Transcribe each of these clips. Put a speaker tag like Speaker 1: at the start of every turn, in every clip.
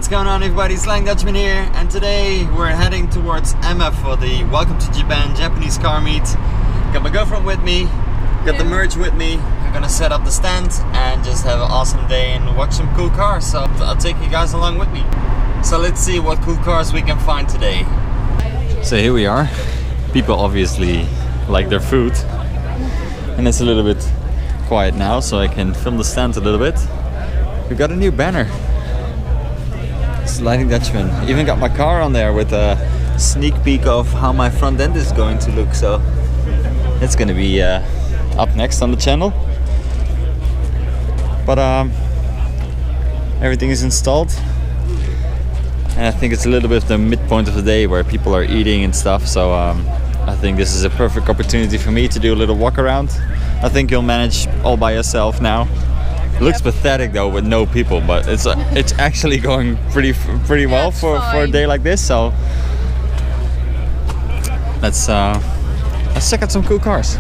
Speaker 1: What's going on, everybody? Slang Dutchman here, and today we're heading towards Emma for the Welcome to Japan Japanese car meet. Got my girlfriend with me, got the merch with me. We're gonna set up the stand and just have an awesome day and watch some cool cars. So I'll take you guys along with me. So let's see what cool cars we can find today. So here we are. People obviously like their food, and it's a little bit quiet now, so I can film the stand a little bit. We got a new banner. Slang Dutchman. Even got my car on there with a sneak peek of how my front end is going to look. So it's gonna be up next on the channel. But everything is installed, and I think it's a little bit the midpoint of the day where people are eating and stuff. So I think this is a perfect opportunity for me to do a little walk around. I think you'll manage all by yourself now. It looks pathetic though with no people, but it's actually going pretty well for a day like this. So let's check out some cool cars.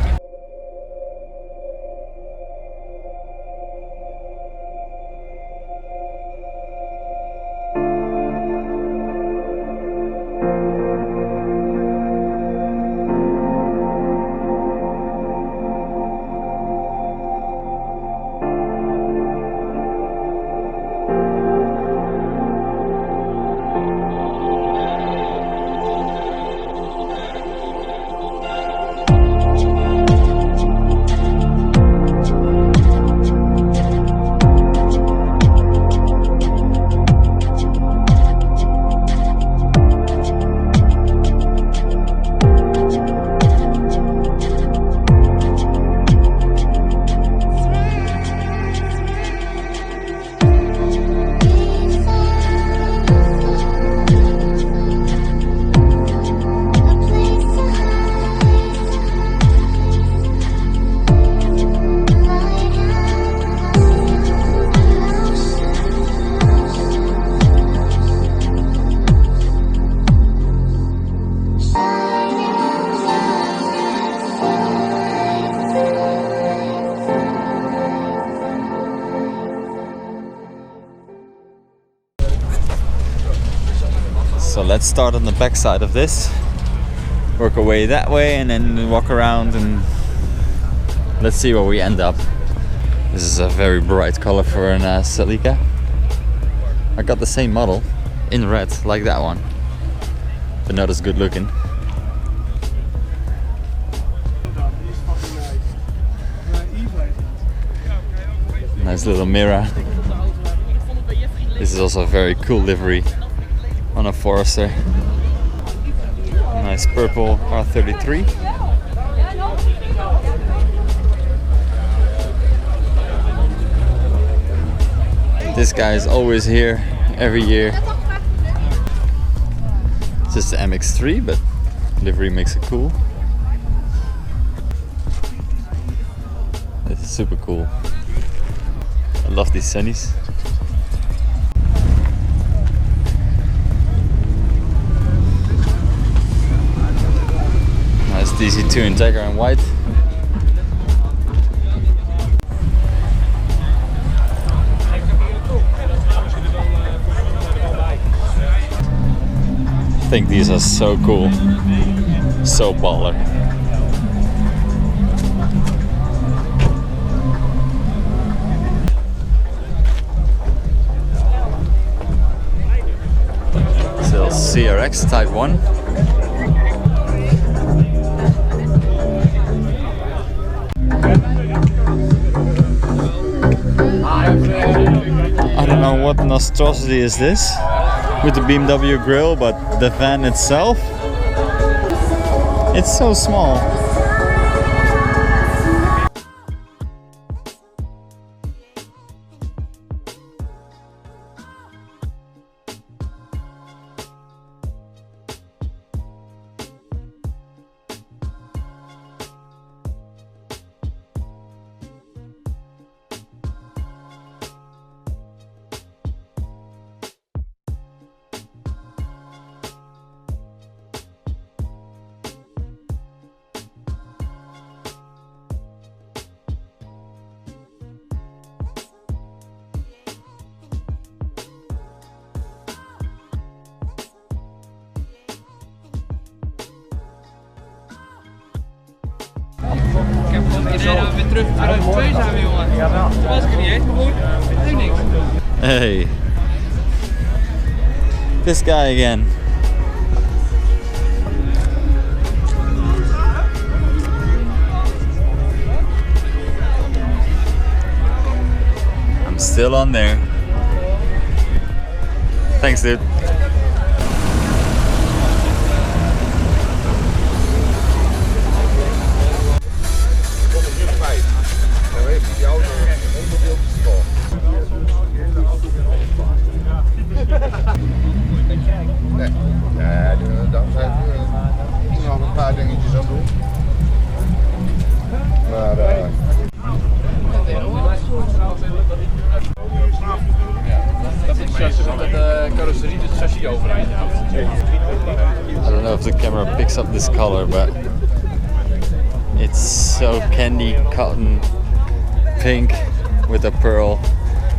Speaker 1: So let's start on the back side of this, work our way that way, and then walk around, and let's see where we end up. This is a very bright color for an Celica. I got the same model in red like that one, but not as good looking. Nice little mirror. This is also a very cool livery on a Forester. Nice purple R33. This guy is always here every year. It's just the MX3, but livery makes it cool. It's super cool. I love these sunnies. DC2 Integra in white. I think these are so cool, so baller. Still CRX Type 1. I don't know what monstrosity is this with the BMW grille, but the van itself, it's so small.
Speaker 2: dan weer terug in 2002 zijn we, jongen. Toen was ik er niet eens geboren. Helemaal niks.
Speaker 1: Hey. This guy again. I'm still on there. Thanks, dude.
Speaker 3: Ja, dan zijn we nog een paar dingetjes aan doen. Maar
Speaker 2: dat is chassis met de carrosserie, dus het chassis overeind houdt.
Speaker 1: I don't know if the camera picks up this color, but it's so candy cotton pink with a pearl.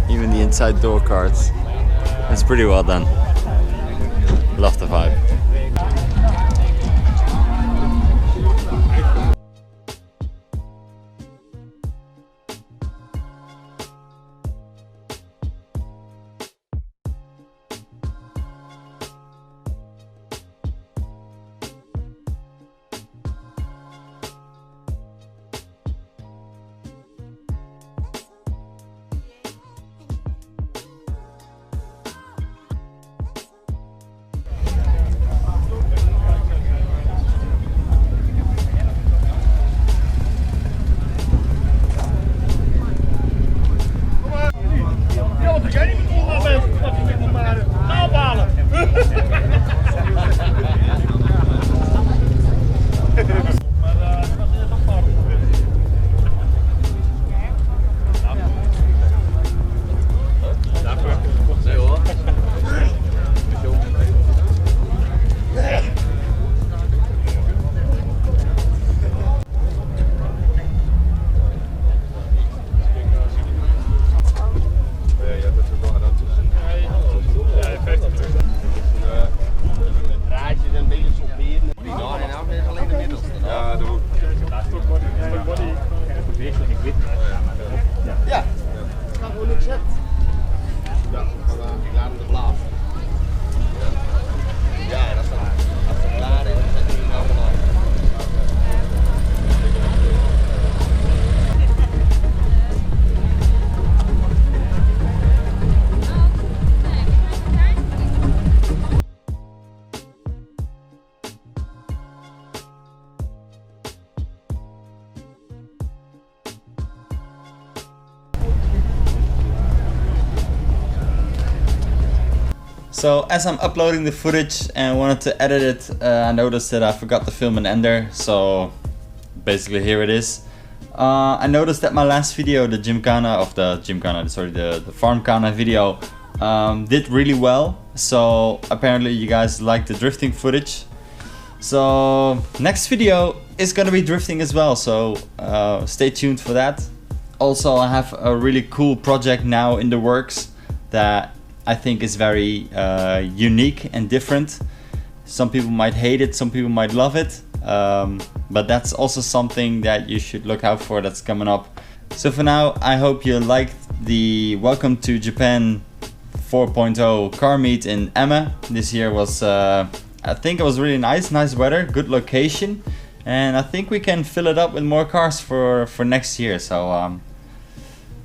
Speaker 1: Even the inside door cards. It's pretty well done. Love the vibe.
Speaker 3: ja, ga gewoon niks zetten. Ja, ik laat hem de blaas. Ja, dat is als het klaar is, dan zet ik hem allemaal af.
Speaker 1: So as I'm uploading the footage and wanted to edit it, I noticed that I forgot to film an ender, so basically here it is. I noticed that my last video, the Farm Kana video, did really well. So apparently you guys liked the drifting footage. So next video is gonna be drifting as well, so stay tuned for that. Also, I have a really cool project now in the works that I think is very unique and different. Some people might hate it, some people might love it, but that's also something that you should look out for that's coming up. So for now, I hope you liked the Welcome to Japan 4.0 car meet in Emma. This year was, I think it was really nice weather, good location, and I think we can fill it up with more cars for next year. So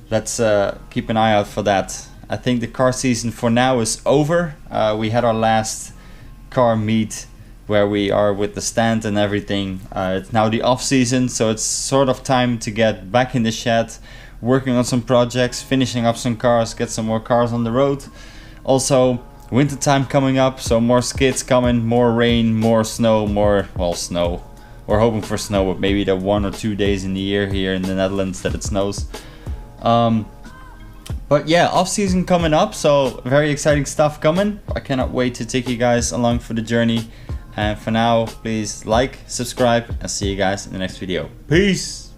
Speaker 1: let's keep an eye out for that. I think the car season for now is over. We had our last car meet where we are with the stand and everything. It's now the off season, so it's sort of time to get back in the shed, working on some projects, finishing up some cars, get some more cars on the road. Also, winter time coming up, so more skids coming, more rain, more snow, snow. We're hoping for snow, but maybe the 1 or 2 days in the year here in the Netherlands that it snows. But yeah, off season coming up, so very exciting stuff coming. I cannot wait to take you guys along for the journey. And for now, please like, subscribe, and see you guys in the next video. Peace!